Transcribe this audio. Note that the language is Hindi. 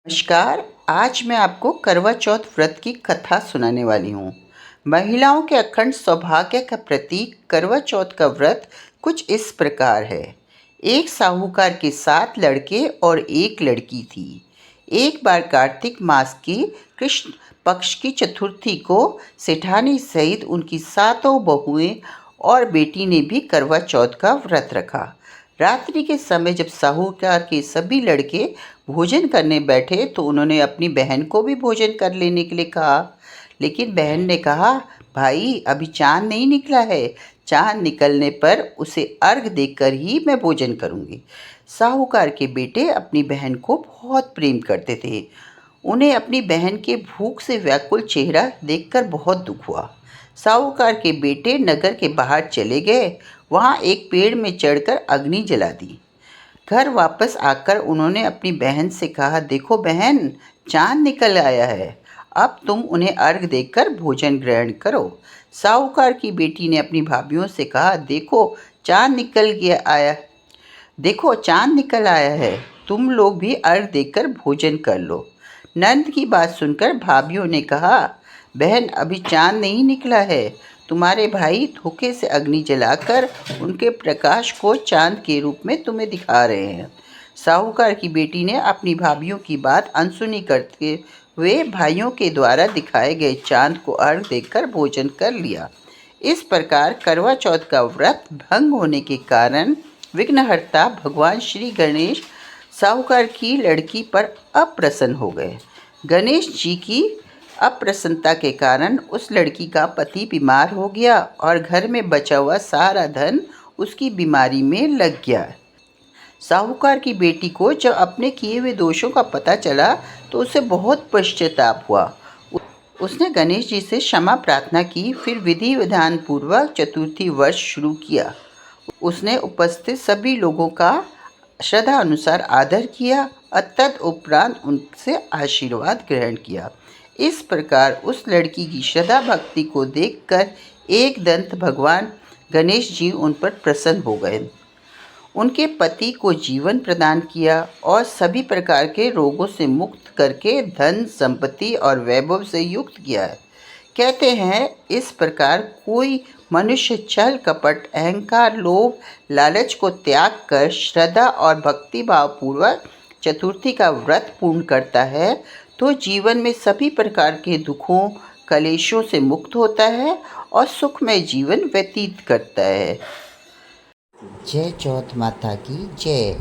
नमस्कार। आज मैं आपको करवा चौथ व्रत की कथा सुनाने वाली हूँ। महिलाओं के अखंड सौभाग्य का प्रतीक करवा चौथ का व्रत कुछ इस प्रकार है। एक साहूकार के 7 लड़के और एक लड़की थी। एक बार कार्तिक मास की कृष्ण पक्ष की चतुर्थी को सेठानी सहित उनकी 7 बहुएं और बेटी ने भी करवा चौथ का व्रत रखा। रात्रि के समय जब साहूकार के सभी लड़के भोजन करने बैठे तो उन्होंने अपनी बहन को भी भोजन कर लेने के लिए कहा। लेकिन बहन ने कहा, भाई अभी चांद नहीं निकला है, चांद निकलने पर उसे अर्घ देकर ही मैं भोजन करूंगी। साहूकार के बेटे अपनी बहन को बहुत प्रेम करते थे। उन्हें अपनी बहन के भूख से व्याकुल चेहरा देखकर बहुत दुख हुआ। साहूकार के बेटे नगर के बाहर चले गए। वहां एक पेड़ में चढ़कर अग्नि जला दी। घर वापस आकर उन्होंने अपनी बहन से कहा, देखो बहन, चांद निकल आया है, अब तुम उन्हें अर्घ देकर भोजन ग्रहण करो। साहूकार की बेटी ने अपनी भाभियों से कहा, देखो चांद निकल आया है, तुम लोग भी अर्घ देकर भोजन कर लो। नंद की बात सुनकर भाभियों ने कहा, बहन अभी चांद नहीं निकला है, तुम्हारे भाई धोखे से अग्नि जलाकर उनके प्रकाश को चांद के रूप में तुम्हें दिखा रहे हैं। साहूकार की बेटी ने अपनी भाभियों की बात अनसुनी करते हुए भाइयों के द्वारा दिखाए गए चांद को अर्घ देकर भोजन कर लिया। इस प्रकार करवा चौथ का व्रत भंग होने के कारण विघ्नहर्ता भगवान श्री गणेश साहूकार की लड़की पर अप्रसन्न हो गए। गणेश जी की अप्रसन्नता के कारण उस लड़की का पति बीमार हो गया और घर में बचा हुआ सारा धन उसकी बीमारी में लग गया। साहूकार की बेटी को जब अपने किए हुए दोषों का पता चला तो उसे बहुत पश्चाताप हुआ। उसने गणेश जी से क्षमा प्रार्थना की, फिर विधि विधान पूर्वक चतुर्थी वर्ष शुरू किया। उसने उपस्थित सभी लोगों का श्रद्धा अनुसार आदर किया और तदुपरांत उनसे आशीर्वाद ग्रहण किया। इस प्रकार उस लड़की की श्रद्धा भक्ति को देखकर एकदंत भगवान गणेश जी उन पर प्रसन्न हो गए। उनके पति को जीवन प्रदान किया और सभी प्रकार के रोगों से मुक्त करके धन संपत्ति और वैभव से युक्त किया है। कहते हैं इस प्रकार कोई मनुष्य छल कपट अहंकार लोभ लालच को त्याग कर श्रद्धा और भक्ति भाव पूर्वक चतुर्थी का व्रत पूर्ण करता है तो जीवन में सभी प्रकार के दुखों कलेशों से मुक्त होता है और सुखमय जीवन व्यतीत करता है। जय चौथ माता की जय।